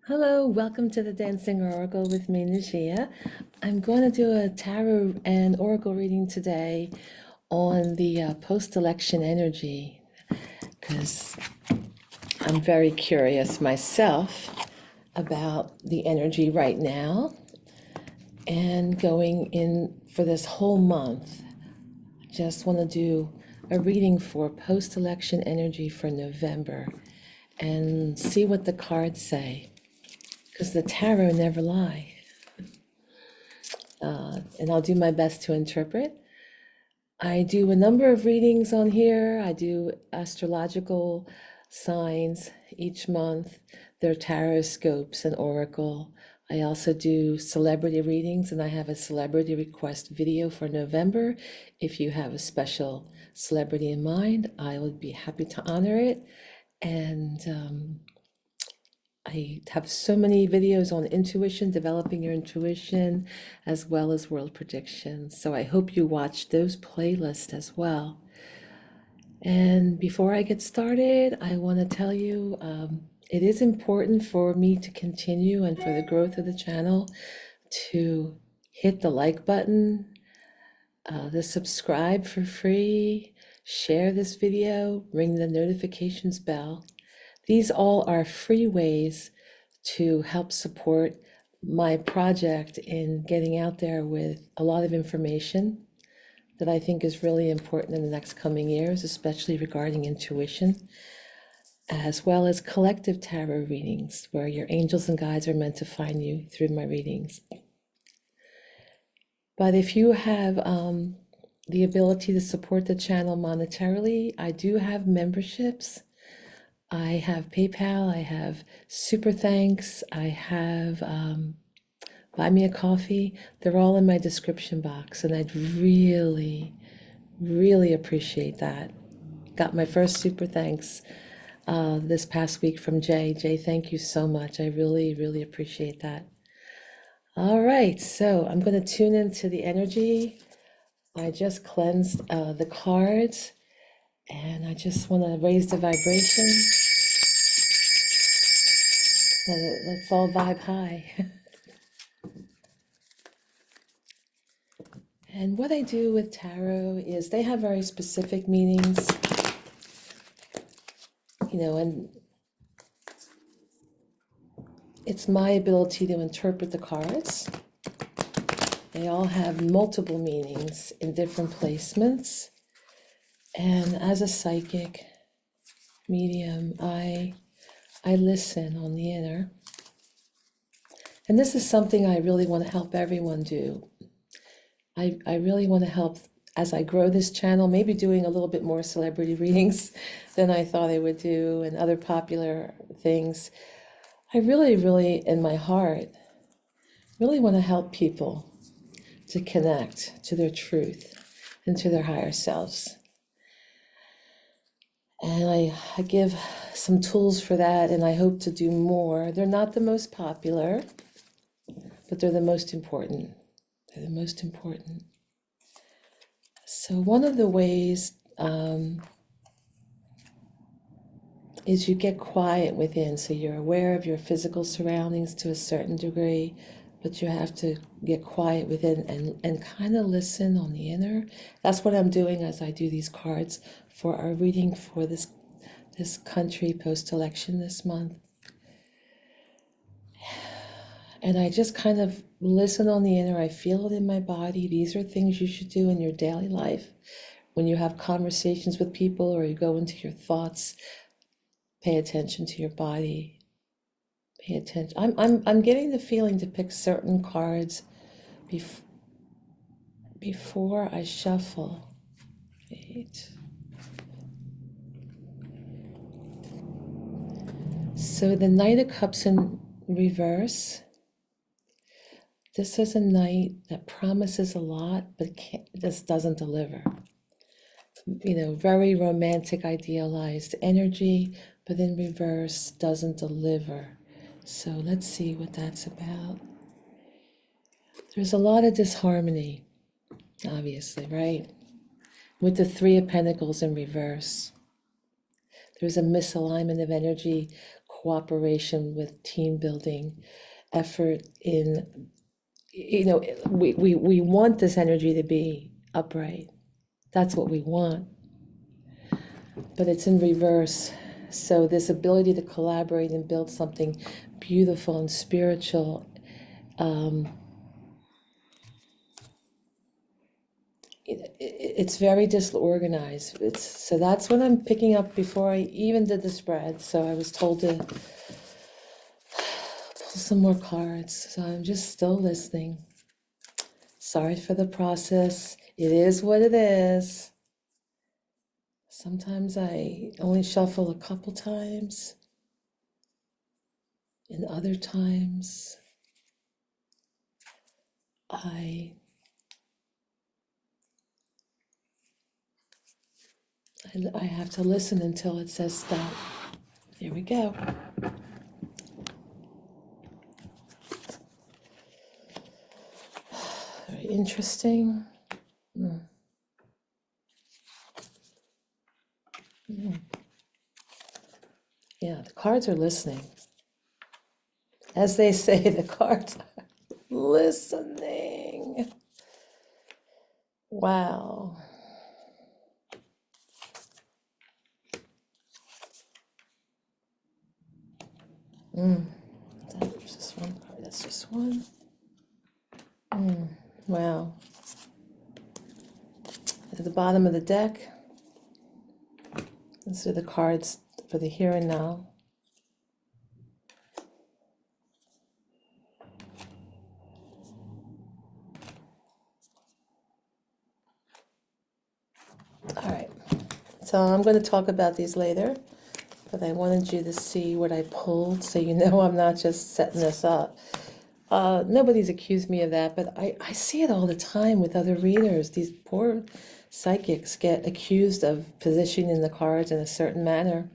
Hello, welcome to the Dancing Oracle with me, Nishia. I'm going to do a tarot and oracle reading today on the post-election energy because I'm very curious myself about the energy right now and going in for this whole month. I just want to do a reading for post-election energy for November and see what the cards say, because the tarot never lie. And I'll do my best to interpret. I do a number of readings on here. I do astrological signs each month. They're tarot scopes and oracle. I also do celebrity readings, and I have a celebrity request video for November. If you have a special celebrity in mind, I would be happy to honor it. And I have so many videos on intuition, developing your intuition, as well as world predictions. So I hope you watch those playlists as well. And before I get started, I want to tell you it is important for me to continue and for the growth of the channel to hit the like button, the subscribe for free, share this video, ring the notifications bell. These all are free ways to help support my project in getting out there with a lot of information that I think is really important in the next coming years, especially regarding intuition, as well as collective tarot readings, where your angels and guides are meant to find you through my readings. But if you have the ability to support the channel monetarily, I do have memberships. I have PayPal, I have SuperThanks, I have Buy Me a Coffee. They're all in my description box, and I'd really, really appreciate that. Got my first SuperThanks this past week from Jay. Jay, thank you so much. I really, really appreciate that. All right, so I'm going to tune into the energy. I just cleansed the cards, and I just want to raise the vibration. Let's all vibe high. And what I do with tarot is they have very specific meanings, and it's my ability to interpret the cards. They all have multiple meanings in different placements. And as a psychic medium, I listen on the inner. And this is something I really want to help everyone do. I really want to help as I grow this channel, maybe doing a little bit more celebrity readings than I thought I would do and other popular things. I really, really, in my heart, really want to help people to connect to their truth and to their higher selves. And I give some tools for that, and I hope to do more. They're not the most popular, but they're the most important. They're the most important. So one of the ways is you get quiet within. So you're aware of your physical surroundings to a certain degree, but you have to get quiet within and kind of listen on the inner. That's what I'm doing as I do these cards for our reading for this country post-election this month. And I just kind of listen on the inner. I feel it in my body. These are things you should do in your daily life. When you have conversations with people or you go into your thoughts, pay attention to your body. Pay attention. I'm getting the feeling to pick certain cards before I shuffle. Wait. So the Knight of Cups in reverse. This is a knight that promises a lot, but just doesn't deliver. Very romantic, idealized energy, but in reverse doesn't deliver. So let's see what that's about. There's a lot of disharmony, obviously, right? With the Three of Pentacles in reverse. There's a misalignment of energy cooperation with team building, effort in, we want this energy to be upright. That's what we want. But it's in reverse. So this ability to collaborate and build something beautiful and spiritual, it's very disorganized. So that's what I'm picking up before I even did the spread. So I was told to pull some more cards. So I'm just still listening. Sorry for the process. It is what it is. Sometimes I only shuffle a couple times, and other times I have to listen until it says stop. Here we go. Very interesting. Yeah, the cards are listening. As they say, the cards are listening. Wow. That's just one card. That's just one. Wow. At the bottom of the deck, these are the cards for the here and now. All right, so I'm going to talk about these later, but I wanted you to see what I pulled so you know I'm not just setting this up. Nobody's accused me of that, but I see it all the time with other readers. These poor psychics get accused of positioning the cards in a certain manner.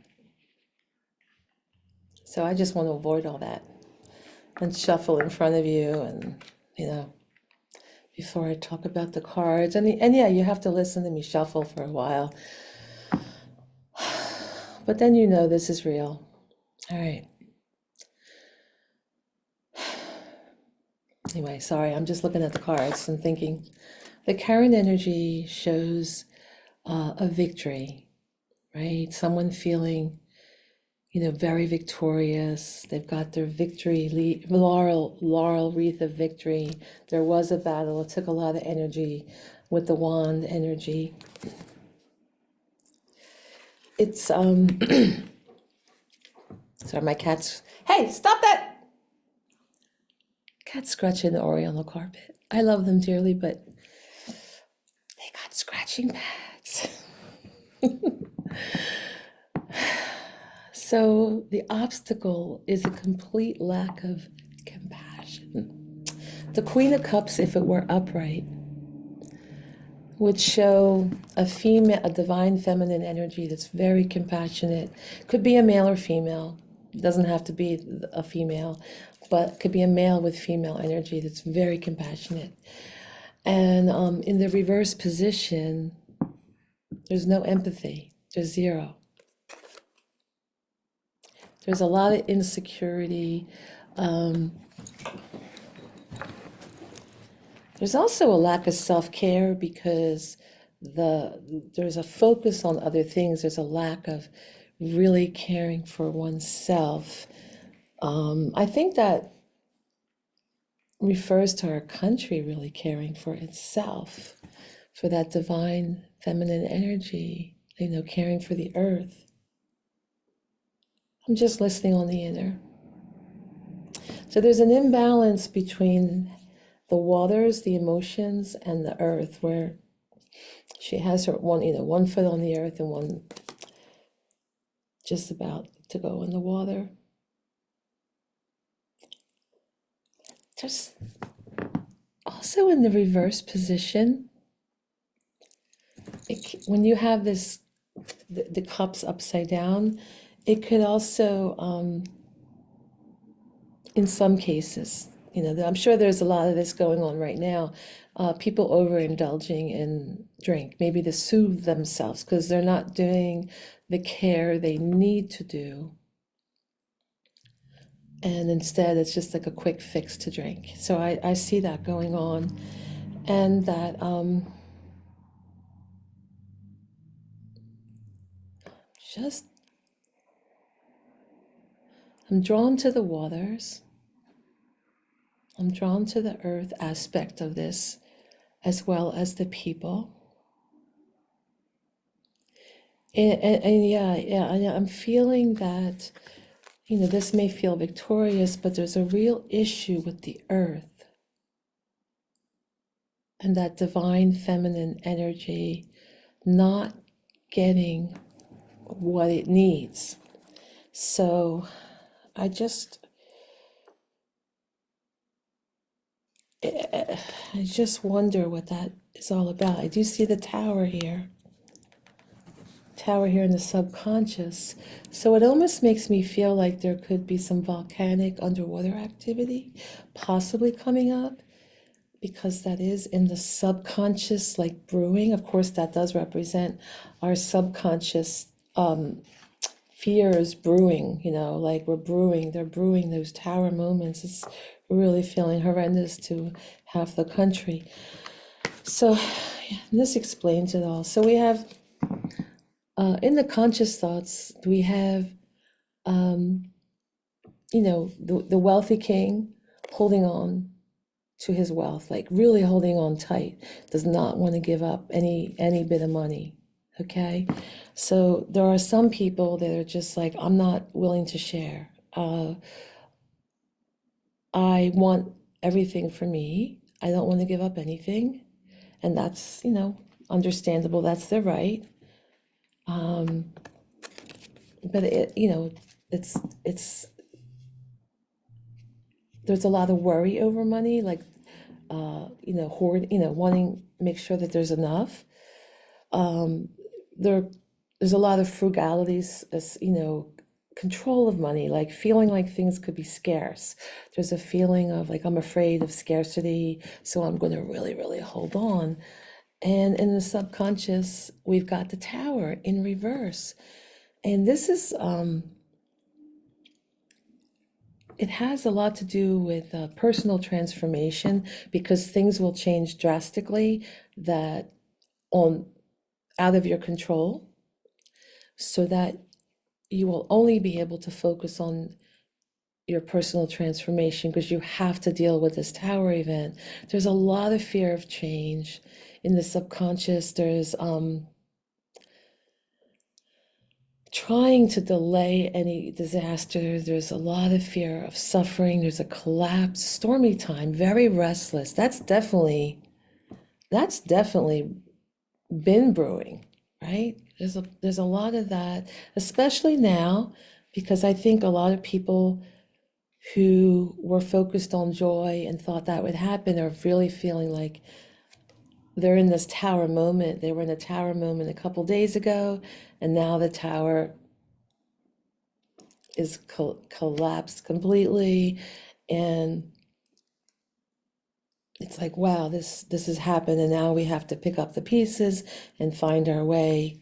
So I just want to avoid all that and shuffle in front of you and, before I talk about the cards. And yeah, you have to listen to me shuffle for a while. But then this is real. All right. Anyway, sorry, I'm just looking at the cards and thinking. The current energy shows a victory, right? Someone feeling, very victorious. They've got their victory, laurel wreath of victory. There was a battle. It took a lot of energy with the wand energy. It's, sorry, my cat's, hey, stop that! Cat's scratching the Oriental carpet. I love them dearly, but they got scratching pads. So the obstacle is a complete lack of compassion. The Queen of Cups, if it were upright, would show a divine feminine energy that's very compassionate. Could be a male or female. It doesn't have to be a female, but it could be a male with female energy that's very compassionate. And in the reverse position, there's no empathy. There's zero. There's a lot of insecurity. There's also a lack of self-care because there's a focus on other things. There's a lack of really caring for oneself. I think that refers to our country really caring for itself, for that divine feminine energy, caring for the earth. I'm just listening on the inner. So there's an imbalance between the waters, the emotions, and the earth, where she has her one foot on the earth and one just about to go in the water. Just also in the reverse position, when you have the cups upside down, it could also, in some cases, I'm sure there's a lot of this going on right now, people overindulging in drink, maybe to soothe themselves because they're not doing the care they need to do and instead it's just like a quick fix to drink. So I see that going on, and that just I'm drawn to the waters. I'm drawn to the earth aspect of this, as well as the people. And yeah, I'm feeling that, this may feel victorious, but there's a real issue with the earth and that divine feminine energy not getting what it needs. So I just wonder what that is all about. I do see the tower here in the subconscious. So it almost makes me feel like there could be some volcanic underwater activity possibly coming up, because that is in the subconscious, like brewing. Of course, that does represent our subconscious fears brewing, like they're brewing those tower moments. It's really feeling horrendous to half the country. So yeah, this explains it all. So we have, in the conscious thoughts, we have, the wealthy king holding on to his wealth, like really holding on tight, does not want to give up any bit of money. Okay, so there are some people that are just like, I'm not willing to share. I want everything for me. I don't want to give up anything, and that's, understandable. That's their right. But it's there's a lot of worry over money, like hoard, wanting to make sure that there's enough. There's a lot of frugalities, as control of money, like feeling like things could be scarce. There's a feeling of like, I'm afraid of scarcity, so I'm going to really, really hold on. And in the subconscious, we've got the tower in reverse. And this is, it has a lot to do with personal transformation, because things will change drastically that on out of your control, so that you will only be able to focus on your personal transformation, because you have to deal with this tower event. There's a lot of fear of change in the subconscious. There's trying to delay any disaster. There's a lot of fear of suffering. There's a collapse, stormy time, very restless. That's definitely been brewing, right? There's a lot of that, especially now, because I think a lot of people who were focused on joy and thought that would happen are really feeling like they're in this tower moment. They were in a tower moment a couple days ago, and now the tower is collapsed completely, and it's like, wow, this has happened, and now we have to pick up the pieces and find our way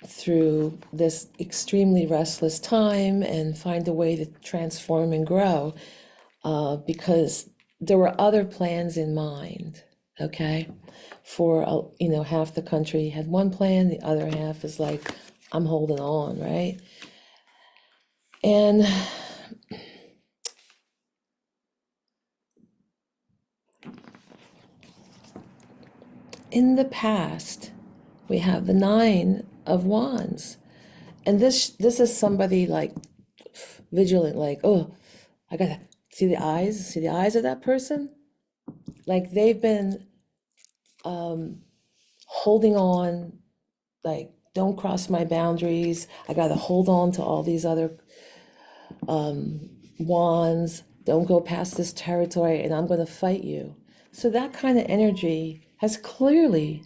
through this extremely restless time and find a way to transform and grow, because there were other plans in mind. Okay, for half the country had one plan, the other half is like, I'm holding on, right? And in the past, we have the Nine of Wands. And this is somebody like vigilant, like, oh, I gotta see the eyes of that person. Like they've been holding on, like, don't cross my boundaries. I gotta hold on to all these other wands. Don't go past this territory, and I'm gonna fight you. So that kind of energy has clearly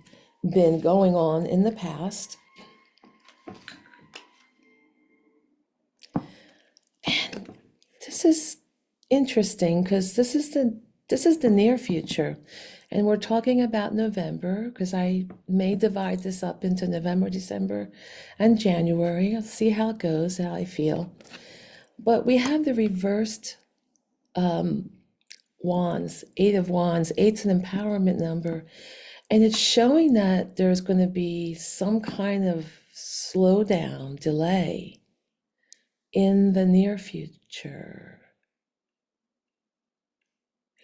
been going on in the past. And this is interesting, because this is the near future, and we're talking about November, because I may divide this up into November, December, and January. I'll see how it goes, how I feel. But we have the reversed wands, Eight of Wands. Eight's an empowerment number, and it's showing that there's going to be some kind of slowdown, delay in the near future.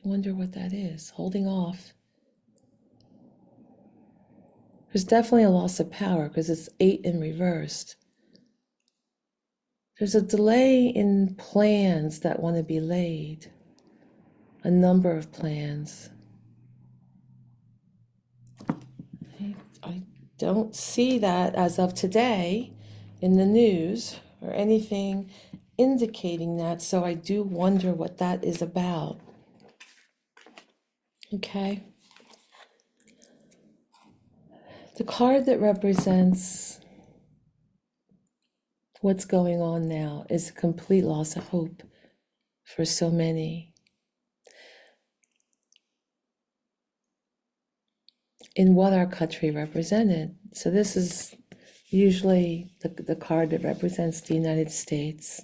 I wonder what that is. Holding off. There's definitely a loss of power because it's 8 in reversed. There's a delay in plans that want to be laid, a number of plans. I don't see that as of today in the news or anything indicating that, so I do wonder what that is about. Okay. The card that represents what's going on now is a complete loss of hope for so many. In what our country represented. So this is usually the card that represents the United States,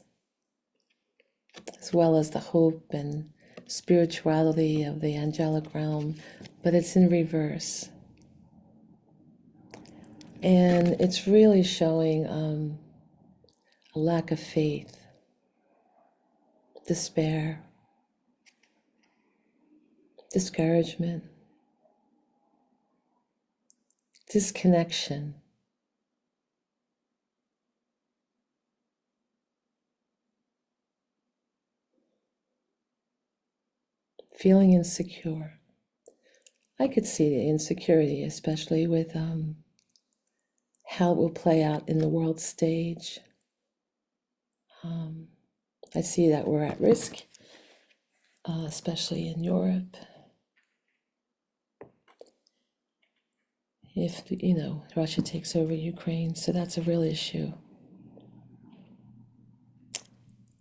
as well as the hope and spirituality of the angelic realm, but it's in reverse. And it's really showing a lack of faith, despair, discouragement, disconnection. Feeling insecure. I could see the insecurity, especially with how it will play out in the world stage. I see that we're at risk, especially in Europe. If, Russia takes over Ukraine, so that's a real issue.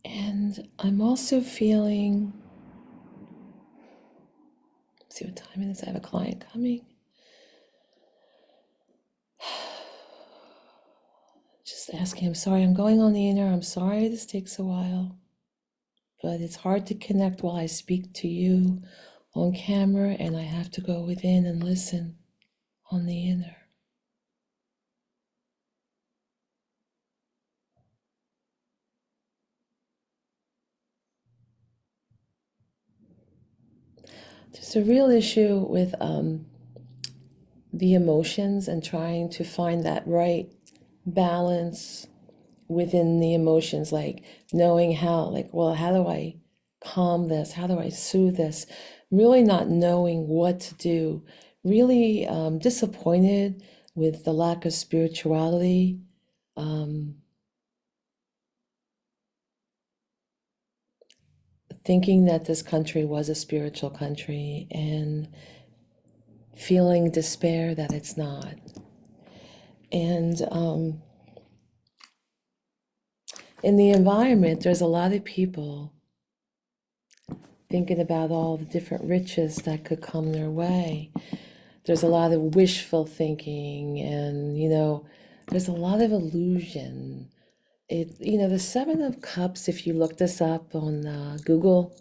And I'm also feeling, see what time it is, I have a client coming. Just asking, I'm sorry, I'm going on the inner, I'm sorry this takes a while, but it's hard to connect while I speak to you on camera, and I have to go within and listen on the inner. There's a real issue with the emotions and trying to find that right balance within the emotions, like knowing how, like, well, how do I calm this? How do I soothe this? Really not knowing what to do. Really disappointed with the lack of spirituality. Thinking that this country was a spiritual country and feeling despair that it's not. And in the environment, there's a lot of people thinking about all the different riches that could come their way. There's a lot of wishful thinking, and there's a lot of illusion. The Seven of Cups, if you look this up on Google,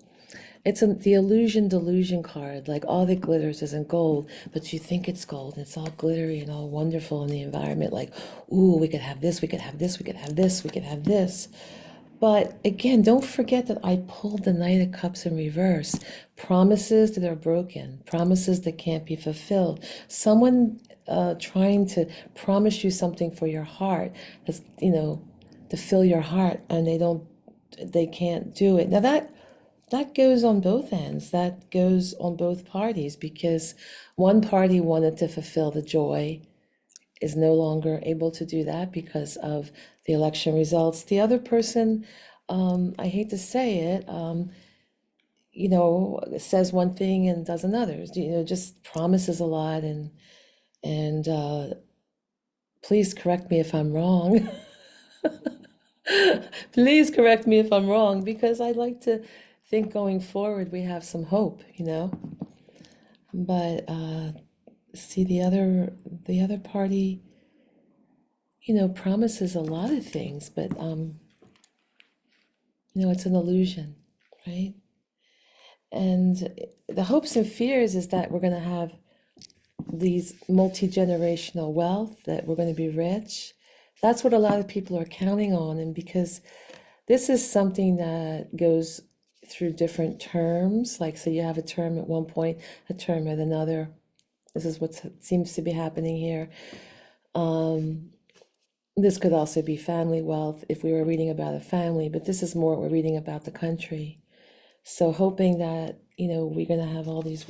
it's the illusion delusion card. Like, all that glitters isn't gold, but you think it's gold, and it's all glittery and all wonderful in the environment. Like, ooh, we could have this, we could have this, we could have this, we could have this. But again, don't forget that I pulled the Knight of Cups in reverse. Promises that are broken, promises that can't be fulfilled. Someone trying to promise you something for your heart, that's, to fill your heart, and they can't do it. Now that goes on both ends. That goes on both parties, because one party wanted to fulfill the joy, is no longer able to do that because of the election results. The other person, I hate to say it, says one thing and does another. Just promises a lot, and please correct me if I'm wrong. Please correct me if I'm wrong, because I'd like to think going forward we have some hope, But see, the other party, promises a lot of things, but It's an illusion, right? And the hopes and fears is that we're going to have these multi-generational wealth, that we're going to be rich. That's what a lot of people are counting on. And because this is something that goes through different terms, like, so you have a term at one point, a term at another. This is what seems to be happening here. This could also be family wealth if we were reading about a family, but this is more, we're reading about the country. So hoping that, we're going to have all these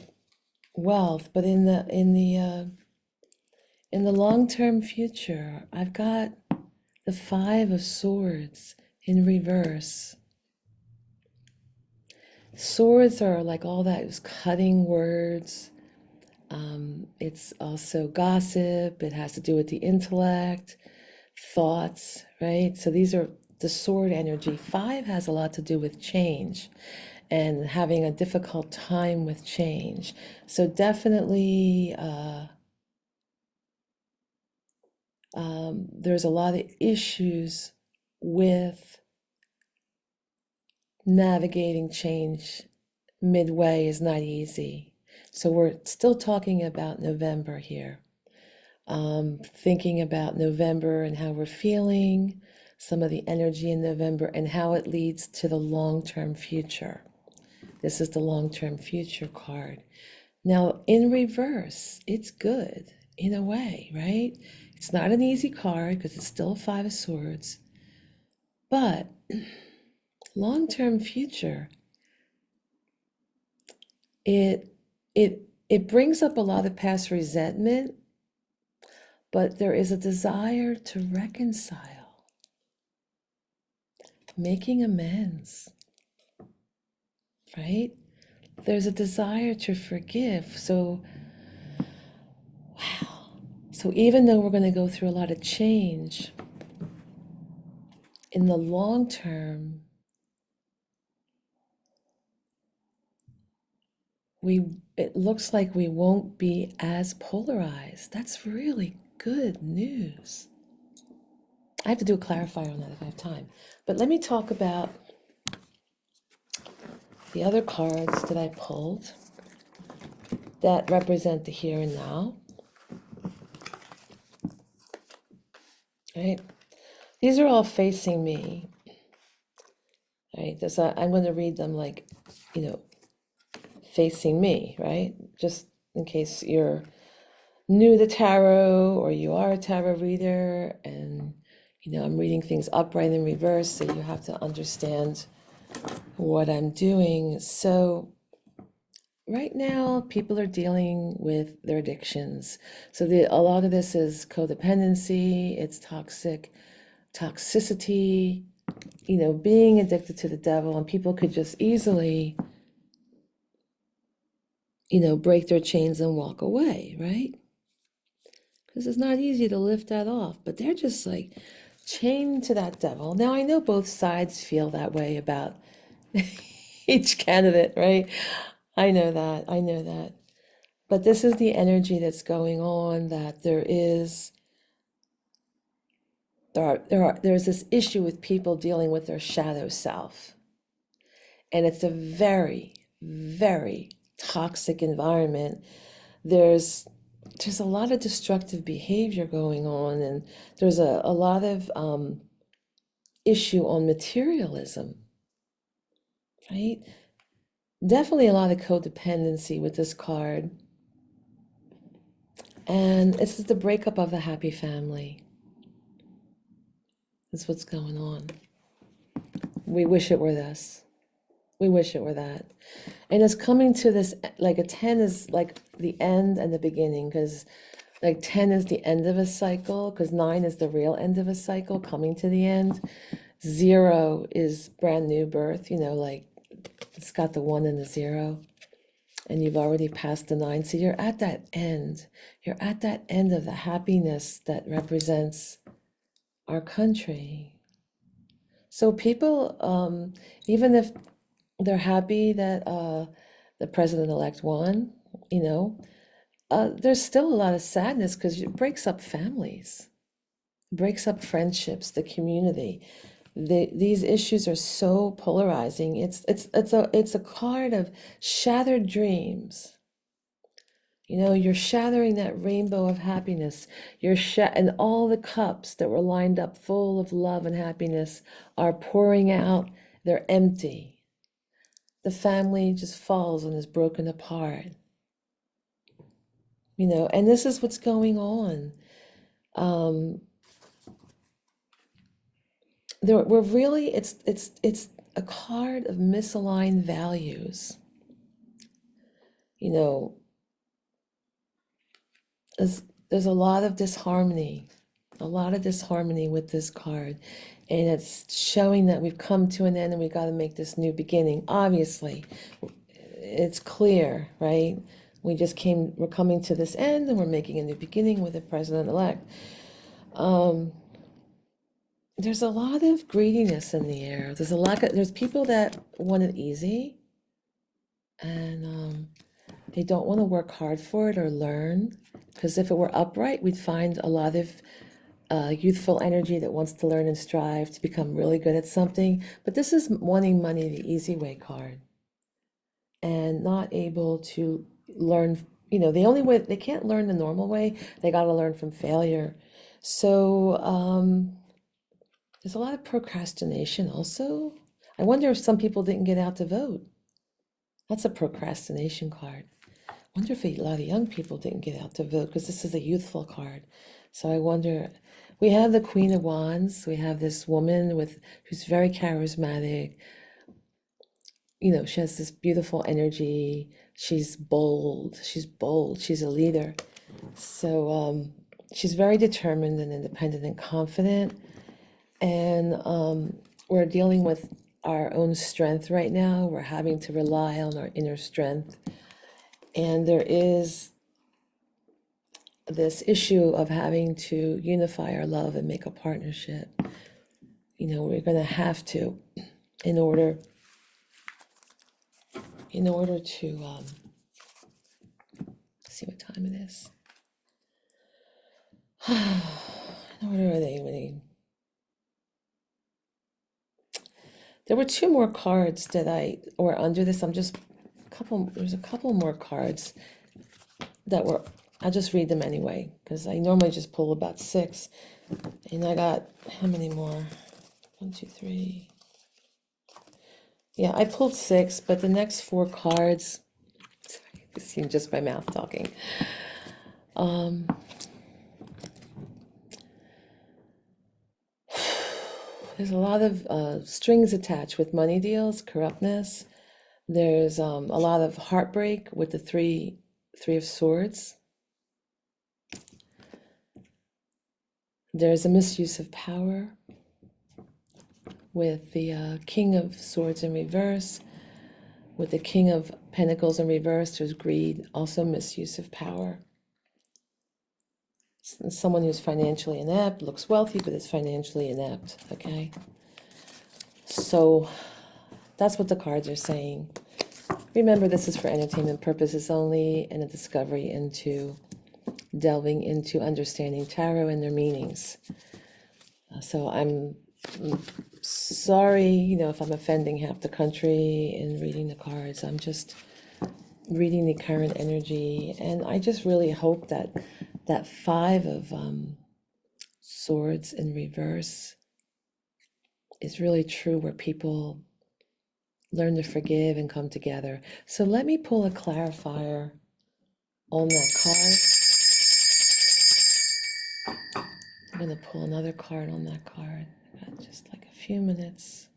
wealth, but in the long-term future, I've got the Five of Swords in reverse. Swords are like all those cutting words. It's also gossip. It has to do with the intellect, thoughts, right? So these are the sword energy. Five has a lot to do with change and having a difficult time with change. So definitely there's a lot of issues with navigating change midway is not easy. So we're still talking about November here. Thinking about November and how we're feeling, some of the energy in November, and how it leads to the long-term future. This is the long-term future card. Now, in reverse, it's good in a way, right? It's not an easy card because it's still a Five of Swords, but long-term future, it it brings up a lot of past resentment, but there is a desire to reconcile, making amends, right? There's a desire to forgive. So, wow. So even though we're going to go through a lot of change, in the long term, it looks like we won't be as polarized. That's really good news. I have to do a clarifier on that if I have time. But let me talk about the other cards that I pulled that represent the here and now. Right? These are all facing me. Right? I'm going to read them like, facing me, right? Just in case you're new to tarot or you are a tarot reader, and I'm reading things upright and reverse, so you have to understand what I'm doing. So right now people are dealing with their addictions. So a lot of this is codependency, it's toxicity, being addicted to the devil, and people could just easily break their chains and walk away, right? Because it's not easy to lift that off, but they're just like chained to that devil. Now, I know both sides feel that way about each candidate, right? I know that. I know that. But this is the energy that's going on, that there's this issue with people dealing with their shadow self. And it's a very, very toxic environment. There's a lot of destructive behavior going on, and there's a lot of issue on materialism, right? Definitely a lot of codependency with this card. And this is the breakup of the happy family. That's what's going on. We wish it were this. We wish it were that. And it's coming to this, like a 10 is like the end and the beginning, because like 10 is the end of a cycle, because 9 is the real end of a cycle, coming to the end. 0 is brand new birth, like it's got the 1 and the 0. And you've already passed the 9. So you're at that end. You're at that end of the happiness that represents our country. So people, even if they're happy that the president-elect won, there's still a lot of sadness because it breaks up families, breaks up friendships, the community. These issues are so polarizing. It's a card of shattered dreams. You know, you're shattering that rainbow of happiness. And all the cups that were lined up full of love and happiness are pouring out. They're empty. The family just falls and is broken apart. You know, and this is what's going on. Um, we're really, it's a card of misaligned values. You know, there's, there's a lot of disharmony with this card. And it's showing that we've come to an end and we got to make this new beginning. Obviously, it's clear, right? We're coming to this end and we're making a new beginning with the president-elect. There's a lot of greediness in the air. There's people that want it easy and they don't want to work hard for it or learn. Because if it were upright, we'd find a lot of youthful energy that wants to learn and strive to become really good at something. But this is wanting money the easy way card and not able to learn. You know, the only way they can't learn the normal way, they got to learn from failure. So, there's a lot of procrastination also. I wonder if some people didn't get out to vote. That's a procrastination card. I wonder if a lot of young people didn't get out to vote because this is a youthful card. So I wonder, we have the Queen of Wands. We have this woman who's very charismatic. You know, she has this beautiful energy. She's bold. She's a leader. So she's very determined and independent and confident. And we're dealing with our own strength right now. We're having to rely on our inner strength. And there is this issue of having to unify our love and make a partnership. You know, we're going to have to in order to see what time it is. What are they? There were two more cards or under this. There's a couple more cards I'll just read them anyway, because I normally just pull about 6. And I got, how many more? 1, 2, 3. Yeah, I pulled 6, but the next 4 cards, sorry, you see just my mouth talking. There's a lot of strings attached with money deals, corruptness. There's a lot of heartbreak with the three of swords. There's a misuse of power with the King of Swords in reverse. With the King of Pentacles in reverse, there's greed, also misuse of power. Someone who's financially inept, looks wealthy, but is financially inept, okay? So that's what the cards are saying. Remember, this is for entertainment purposes only and a discovery into delving into understanding tarot and their meanings. So I'm sorry, you know, if I'm offending half the country in reading the cards. I'm just reading the current energy, and I just really hope that that 5 of swords in reverse is really true, where people learn to forgive and come together. So let me pull a clarifier on that card. I'm going to pull another card on that card. Got just like a few minutes.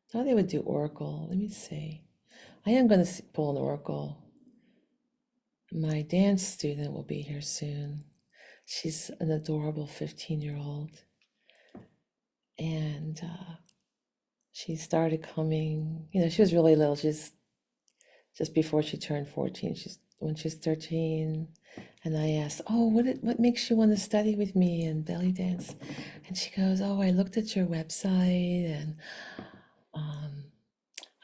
I thought they would do Oracle. Let me see. I am going to pull an Oracle. My dance student will be here soon. She's an adorable 15-year-old. And she started coming, you know, she was really little. She's just before she turned 14. When she's 13. And I asked, oh, what makes you want to study with me in belly dance? And she goes, oh, I looked at your website and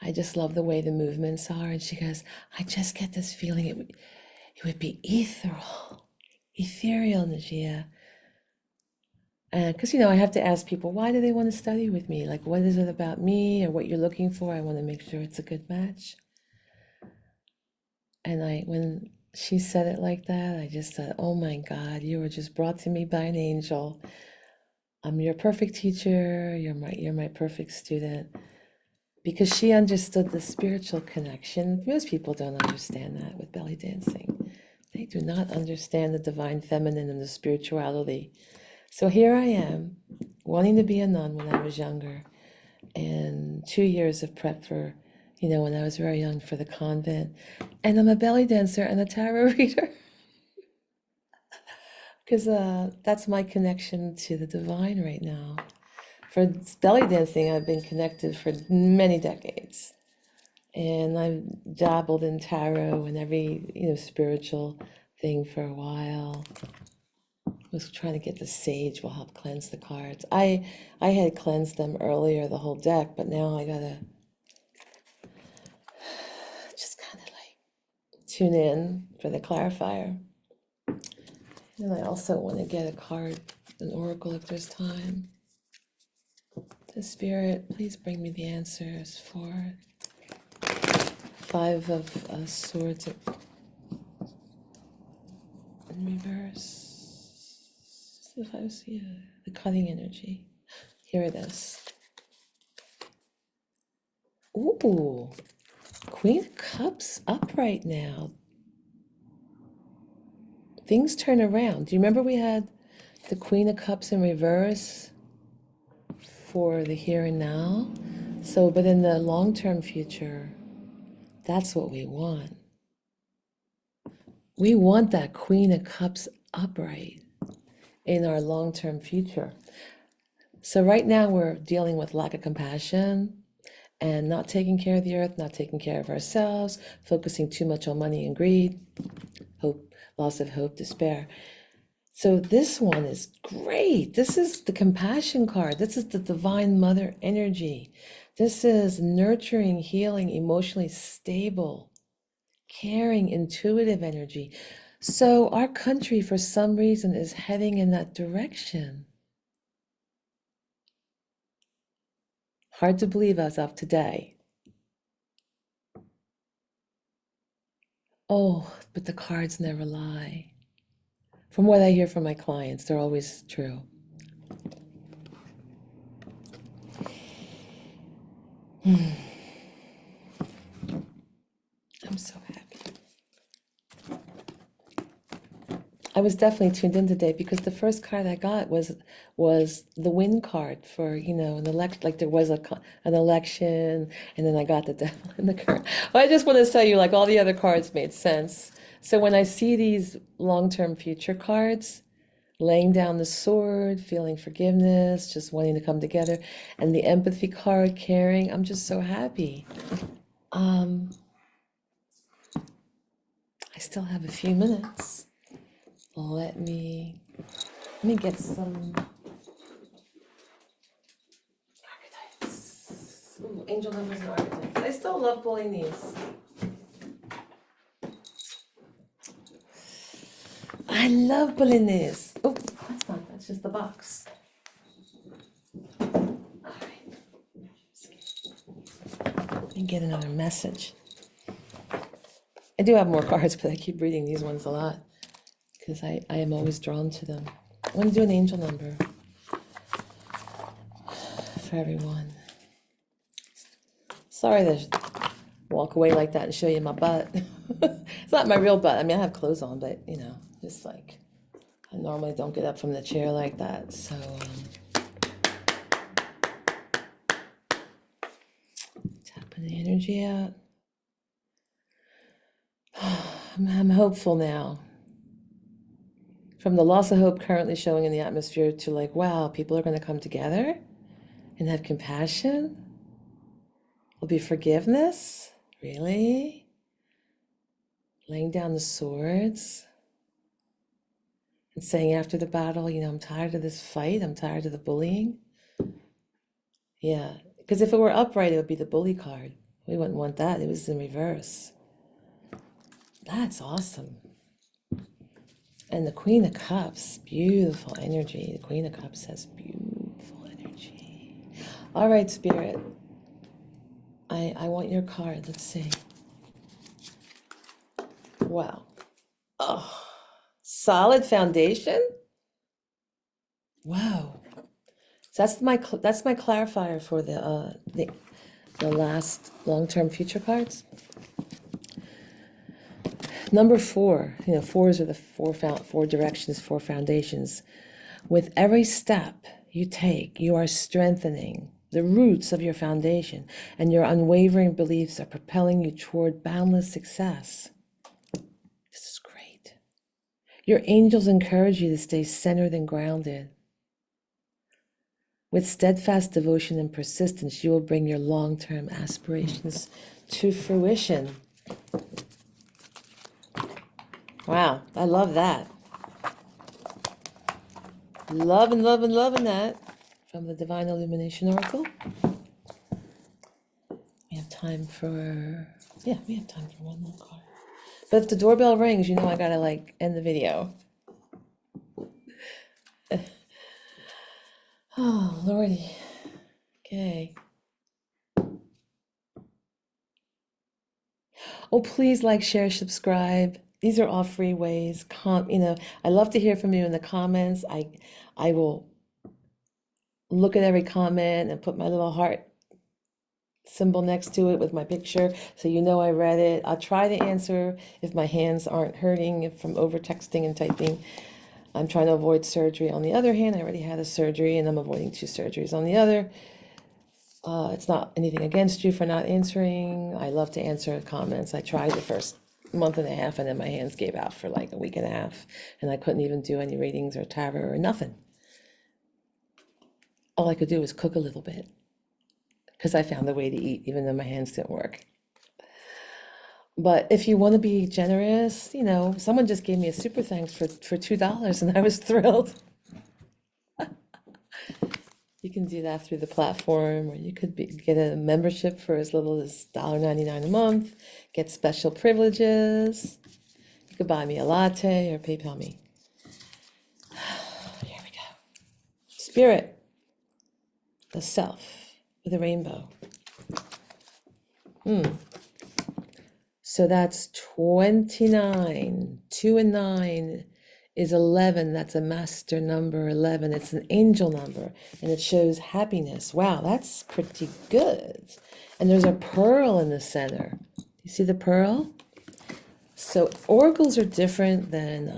I just love the way the movements are. And she goes, I just get this feeling it would be ethereal, Nagia. Because, you know, I have to ask people, why do they want to study with me? Like, what is it about me or what you're looking for? I want to make sure it's a good match. And when she said it like that, I just said, oh my God, you were just brought to me by an angel. I'm your perfect teacher. You're my perfect student. Because she understood the spiritual connection. Most people don't understand that with belly dancing. They do not understand the divine feminine and the spirituality. So here I am, wanting to be a nun when I was younger, and 2 years of prep for, you know, when I was very young for the convent. And I'm a belly dancer and a tarot reader. Because that's my connection to the divine right now. For belly dancing, I've been connected for many decades. And I've dabbled in tarot and every, you know, spiritual thing for a while. Was trying to get the sage will help cleanse the cards. I had cleansed them earlier, the whole deck, but now I gotta just kind of like tune in for the clarifier. And I also want to get a card, an oracle if there's time. The spirit, please bring me the answers for Five of Swords in reverse. If I see the cutting energy. Here it is. Ooh, Queen of Cups upright now. Things turn around. Do you remember we had the Queen of Cups in reverse for the here and now? So, but in the long-term future, that's what we want. We want that Queen of Cups upright in our long-term future. So right now we're dealing with lack of compassion and not taking care of the earth, not taking care of ourselves, focusing too much on money and greed, hope, loss of hope, despair. So this one is great. This is the compassion card. This is the divine mother energy. This is nurturing, healing, emotionally stable, caring, intuitive energy. So our country, for some reason, is heading in that direction. Hard to believe as of today. Oh, but the cards never lie. From what I hear from my clients, they're always true. I'm so happy. I was definitely tuned in today because the first card I got was the win card for, you know, an election. Like there was an election, and then I got the devil in the card. Well, I just want to tell you, like all the other cards made sense. So when I see these long-term future cards, laying down the sword, feeling forgiveness, just wanting to come together, and the empathy card, caring, I'm just so happy. I still have a few minutes. Let me get some archetypes. Ooh, angel numbers and archetypes. I still love pulling these. I love pulling this. Oh, that's not, that's just the box. All right. Let me get another message. I do have more cards, but I keep reading these ones a lot because I am always drawn to them. I want to do an angel number for everyone. Sorry to walk away like that and show you my butt. It's not my real butt. I mean, I have clothes on, but you know, just like I normally don't get up from the chair like that. So tapping the energy out. I'm hopeful now. From the loss of hope currently showing in the atmosphere to like, wow, people are going to come together and have compassion. There'll be forgiveness. Really? Laying down the swords and saying after the battle, you know, I'm tired of this fight. I'm tired of the bullying. Yeah, because if it were upright, it would be the bully card. We wouldn't want that. It was in reverse. That's awesome. And the Queen of Cups, beautiful energy. The Queen of Cups has beautiful energy. All right, Spirit. I want your card. Let's see. Wow. Oh, solid foundation? Wow. So that's my clarifier for the last long-term future cards. Number 4, fours are the four directions, four foundations. With every step you take, you are strengthening the roots of your foundation, and your unwavering beliefs are propelling you toward boundless success. This is great. Your angels encourage you to stay centered and grounded. With steadfast devotion and persistence, you will bring your long-term aspirations to fruition. Wow, I love that. Loving that from the Divine Illumination Oracle. We have time for one more card. But if the doorbell rings, I gotta end the video. Oh, Lordy. Okay. Oh, please share, subscribe. These are all free ways. I love to hear from you in the comments. I will look at every comment and put my little heart symbol next to it with my picture so I read it. I'll try to answer if my hands aren't hurting from over texting and typing. I'm trying to avoid surgery. On the other hand, I already had a surgery and I'm avoiding 2 surgeries on the other. It's not anything against you for not answering. I love to answer comments. I tried the first month and a half and then my hands gave out for a week and a half and I couldn't even do any readings or tarot or nothing. All I could do was cook a little bit because I found a way to eat even though my hands didn't work. But if you want to be generous, someone just gave me a super thanks for $2 and I was thrilled. You can do that through the platform, or you could get a membership for as little as $1.99 a month, get special privileges. You could buy me a latte or PayPal me. Here we go. Spirit, the self with a rainbow. So that's 29. 2 and 9 is 11. That's a master number 11. It's an angel number and it shows happiness. Wow, that's pretty good. And there's a pearl in the center. You see the pearl? So oracles are different than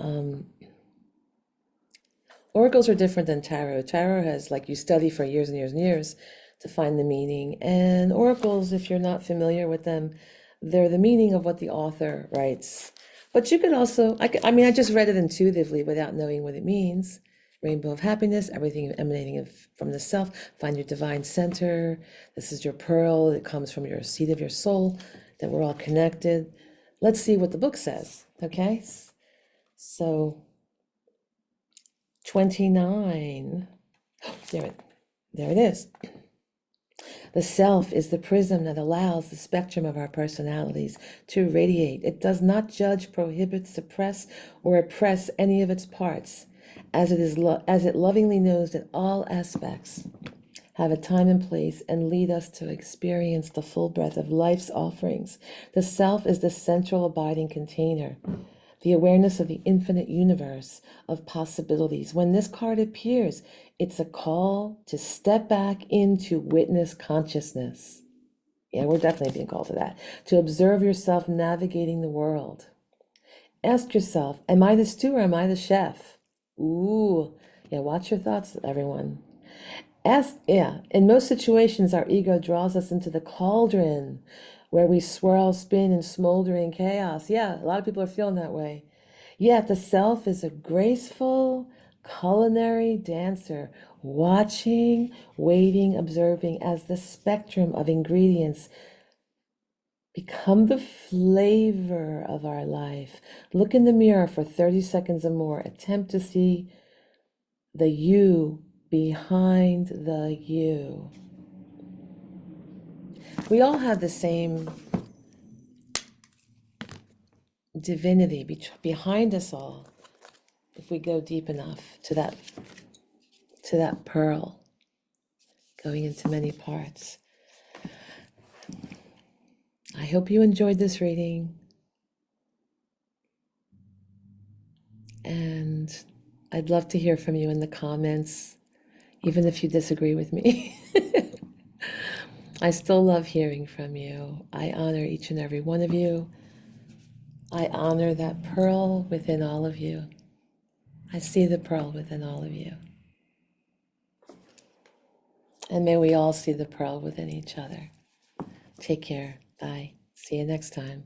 tarot. Tarot has you study for years and years and years to find the meaning. And oracles, if you're not familiar with them, they're the meaning of what the author writes. But you could also, I just read it intuitively without knowing what it means. Rainbow of happiness, everything emanating from the self. Find your divine center. This is your pearl. It comes from your seat of your soul, that we're all connected. Let's see what the book says, okay? So, 29. There it is. The self is the prism that allows the spectrum of our personalities to radiate. It does not judge, prohibit, suppress, or oppress any of its parts, as it lovingly knows that all aspects have a time and place and lead us to experience the full breadth of life's offerings. The self is the central abiding container, the awareness of the infinite universe of possibilities. When this card appears, it's a call to step back into witness consciousness. Yeah, we're definitely being called to that. To observe yourself navigating the world. Ask yourself, am I the stew or am I the chef? Ooh, yeah, watch your thoughts, everyone. In most situations, our ego draws us into the cauldron where we swirl, spin, and smolder in chaos. Yeah, a lot of people are feeling that way. Yet the self is a graceful, culinary dancer, watching, waiting, observing as the spectrum of ingredients become the flavor of our life. Look in the mirror for 30 seconds or more. Attempt to see the you behind the you. We all have the same divinity behind us all. if we go deep enough to that pearl, going into many parts. I hope you enjoyed this reading. And I'd love to hear from you in the comments, even if you disagree with me. I still love hearing from you. I honor each and every one of you. I honor that pearl within all of you. I see the pearl within all of you. And may we all see the pearl within each other. Take care. Bye. See you next time.